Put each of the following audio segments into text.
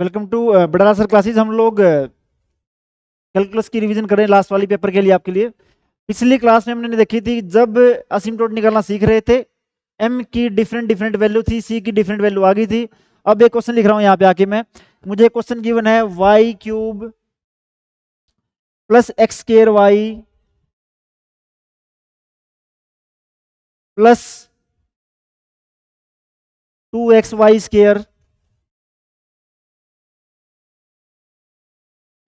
Welcome to बड़ा sir classes. हम लोग कैलकुलस की रिवीजन कर रहे हैं लास्ट वाली पेपर के लिए आपके लिए। पिछली क्लास में हमने देखी थी जब असिम्प्टोट निकालना सीख रहे थे, एम की डिफरेंट डिफरेंट वैल्यू थी, सी की डिफरेंट वैल्यू आ गई थी। अब एक क्वेश्चन लिख रहा हूँ यहाँ पे आके मैं, मुझे क्वेश्चन गिवन है y cube plus x square y plus 2xy²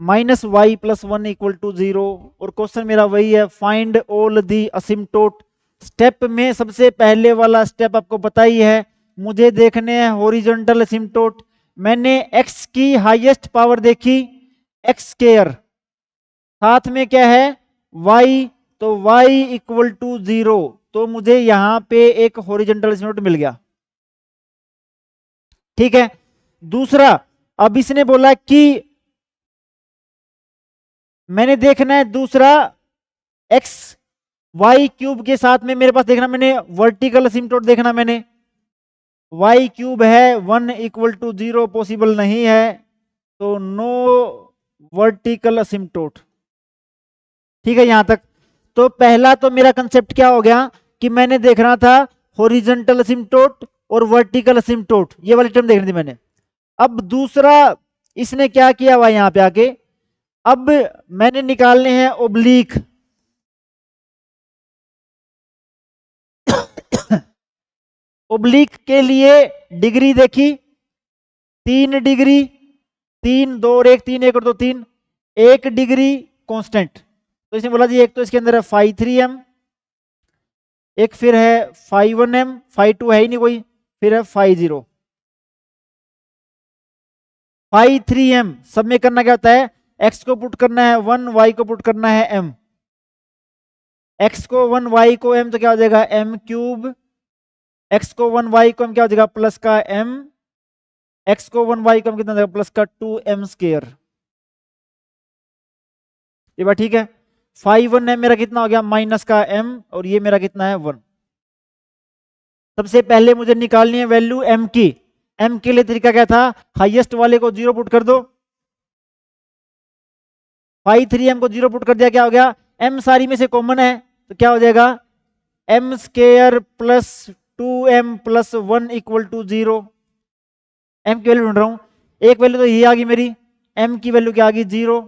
minus y plus 1 equal to 0। और क्वेश्चन मेरा वही है, find all the asymptote. Step में सबसे पहले वाला स्टेप आपको पता ही है, मुझे देखने हैं हॉरिजॉन्टल असिम्प्टोट। मैंने x की हाईएस्ट पावर देखी एक्स स्क्वायर, साथ में क्या है y, तो y इक्वल टू 0, तो मुझे यहां पे एक हॉरिजॉन्टल असिम्प्टोट मिल गया। ठीक है, दूसरा, अब इसने बोला कि मैंने देखना है दूसरा एक्स वाई क्यूब के साथ में, मेरे पास देखना, मैंने वर्टिकल असिम्प्टोट देखना, मैंने वाई क्यूब है 1 इक्वल टू 0 पॉसिबल नहीं है, तो नो वर्टिकल असिम्प्टोट। ठीक है यहां तक। तो पहला तो मेरा कंसेप्ट क्या हो गया कि मैंने देखना था हॉरिजॉन्टल असिम्प्टोट और वर्टिकल असिम्प्टोट, ये वाली टर्म देखनी थी मैंने। अब दूसरा इसने क्या किया हुआ यहां पे आके, अब मैंने निकालने हैं ओब्लीक। ओब्लिक के लिए डिग्री देखी 3 डिग्री, 3 2 और 1, 3 1 और 2 3, 1 डिग्री कांस्टेंट। तो इसने बोला जी एक तो इसके अंदर है फाई 3m, एक फिर है फाई 1m, फाई 2 है ही नहीं कोई, फिर है फाई 0। फाई 3m सब में करना क्या होता है, x को पुट करना है 1, y को पुट करना है m। x को 1, y को m, तो क्या हो जाएगा m क्यूब, x को 1, y को m क्या हो जाएगा प्लस का m, x को 1, y को m कितना हो जाएगा प्लस का 2m स्क्वायर। ये बात ठीक है। फाई 1m मेरा कितना हो गया माइनस का m, और ये मेरा कितना है 1। सबसे पहले मुझे निकालनी है वैल्यू m की। m के लिए तरीका क्या था, हाईएस्ट वाले को 0 पुट कर दो। फाई 3m को 0 पुट कर दिया, क्या हो गया, m सारी में से कॉमन है, तो क्या हो जाएगा m square plus 2m plus 1 equal to 0। m की वैल्यू ढूंढ रहा हूं, एक वैल्यू तो ये आ गई मेरी, m की वैल्यू क्या आ गई 0।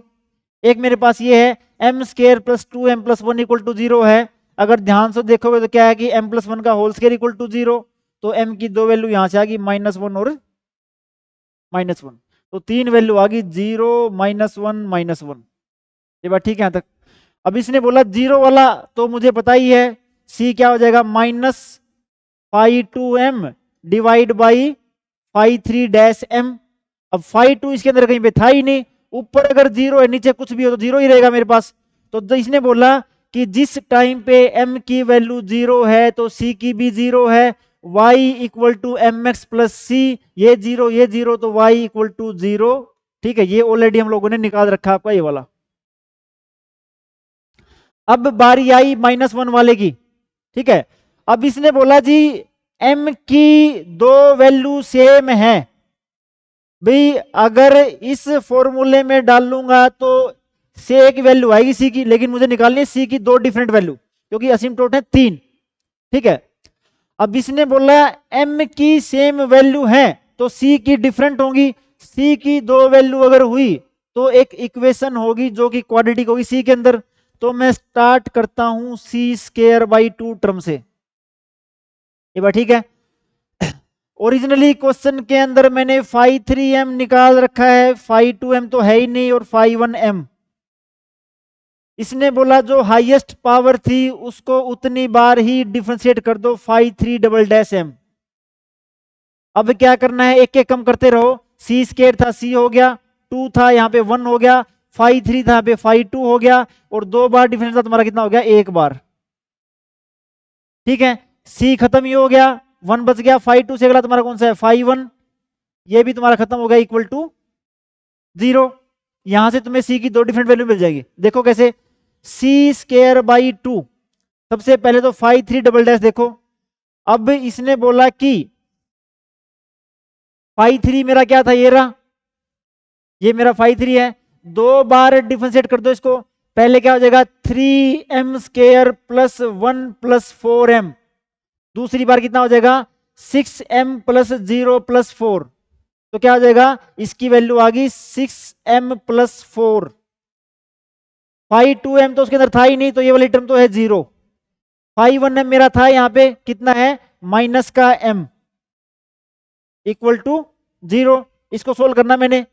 एक मेरे पास ये है m square plus 2m plus 1 equal to 0 है। अगर ध्यान से देखोगे तो क्या है कि m प्लस 1 का होल स्क्वायर इक्वल टू 0, तो m की दो वैल्यू यहां से आ गई -1 और -1, तो तीन वैल्यू आ गई 0 -1 -1। ये बात ठीक है यहां तक। अब इसने बोला 0 वाला, तो मुझे पता ही है c क्या हो जाएगा minus phi 2m divide by phi 3 dash m। अब फाई 2 इसके अंदर कहीं पे था ही नहीं, ऊपर अगर 0 है नीचे कुछ भी हो तो 0 ही रहेगा मेरे पास। तो इसने बोला कि जिस टाइम पे m की वैल्यू 0 है तो c की भी 0 है, y equal to M X plus C, ये 0 तो y इक्वल टू 0। ठीक है, ये ऑलरेडी हम लोगों ने निकाल रखा आपका ये वाला। अब बारी आई -1 वाले की। ठीक है, अब इसने बोला जी m की दो वैल्यू सेम है, भाई अगर इस फॉर्मूले में डाल लूंगा तो से एक वैल्यू आएगी सी की, लेकिन मुझे निकालनी है सी की दो डिफरेंट वैल्यू, क्योंकि असिम्प्टोट है 3। ठीक है, अब इसने बोला m की सेम वैल्यू है तो c की डिफरेंट होंगी। c की दो वैल्यू अगर हुई तो एक इक्वेशन होगी जो कि क्वाड्रेटिक होगी c के अंदर। तो मैं स्टार्ट करता हूं सी स्क्वायर बाई 2 टर्म से। ये बात ठीक है। ओरिजिनली क्वेश्चन के अंदर मैंने फाई 3m निकाल रखा है, फाई 2m तो है ही नहीं, और फाई 1m। इसने बोला जो हाईएस्ट पावर थी उसको उतनी बार ही डिफरेंशिएट कर दो, फाई 3 डबल डैश m। अब क्या करना है, एक एक कम करते रहो, सी स्क्वायर था c हो गया, 2 था यहाँ पे 1 हो गया, फाई 3 था यहाँ पे फाई 2 हो गया, और दो बार डिफरेंस था तुम्हारा कितना हो गया, एक बार। ठीक है, c खत्म ही हो गया, 1 बच गया, फाई 2 से अगला तुम्हारा कौन सा है फाई 1, ये भी तुम्हारा खत्म हो गया इक्वल टू 0। यहां से तुम्हें c की दो डिफरेंट वैल्यू मिल जाएगी, देखो कैसे, सी स्क्वायर बाई 2। सबसे पहले तो फाई 3 डबल डैश देखो। अब इसने बोला कि फाई 3 मेरा क्या था, ये रहा, ये मेरा फाई 3 है, 2 बार डिफरेंशिएट कर दो इसको, पहले क्या हो जाएगा 3m square plus 1 plus 4m, दूसरी बार कितना हो जाएगा 6m प्लस 0 प्लस 4, तो क्या हो जाएगा इसकी वैल्यू आ गई 6m प्लस 4। फाई 2m तो उसके अंदर था ही नहीं, तो ये वाली टर्म तो है 0। फाई 1m मेरा था यहाँ पे कितना है माइनस का m इक्वल टू 0। इसको सोल्व करना मैंने,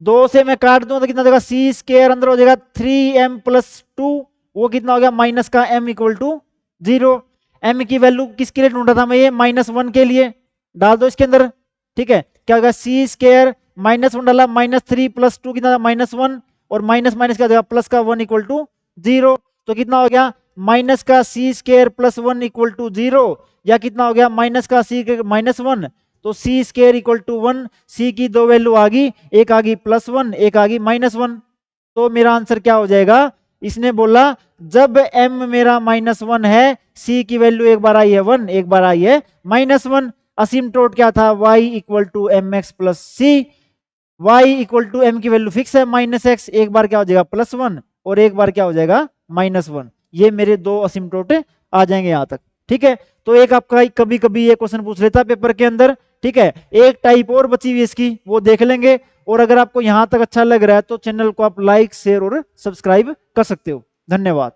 2 से मैं काट दूं तो कितना हो जाएगा सी स्क्वायर अंदर हो जाएगा 3m प्लस 2, वो कितना हो गया माइनस का m इक्वल टू 0। m की वैल्यू किसके लिए ढूंढा था मैं, ये -1 के लिए, डाल दो इसके अंदर, ठीक है। क्या होगा सी स्क्वायर -1 डाला -3 प्लस 2 कितना -1, और माइनस माइनस क्या हो जाएगा प्लस का 1 इक्वल टू 0, तो कितना हो गया माइनस का सी स्क्वायर प्लस 1 इक्वल टू 0, या कितना हो गया माइनस का सी -1, तो सी स्क्वायर इक्वल टू 1, सी की दो वैल्यू आ गई, एक आ गई +1 एक आ गई -1, तो मेरा आंसर क्या हो जाएगा, इसने बोला जब m मेरा -1 है, c की वैल्यू एक बार आई है 1 एक बार आई है -1, असिम्प्टोट क्या था y equal to mx plus c, y equal to m की वैल्यू फिक्स है -x, एक बार क्या हो जाएगा +1 और एक बार क्या हो जाएगा -1, ये मेरे दो असिम्प्टोट आ जाएंगे यहाँ तक, ठीक है। तो एक आपका कभी कभी ये क्वेश्चन पूछ लेता है पेपर के अंदर, ठीक है। एक टाइप और बची हुई इसकी, वो देख लेंगे, और अगर आपको यहां तक अच्छा लग रहा है तो चैनल को आप लाइक शेयर और सब्सक्राइब कर सकते हो। धन्यवाद।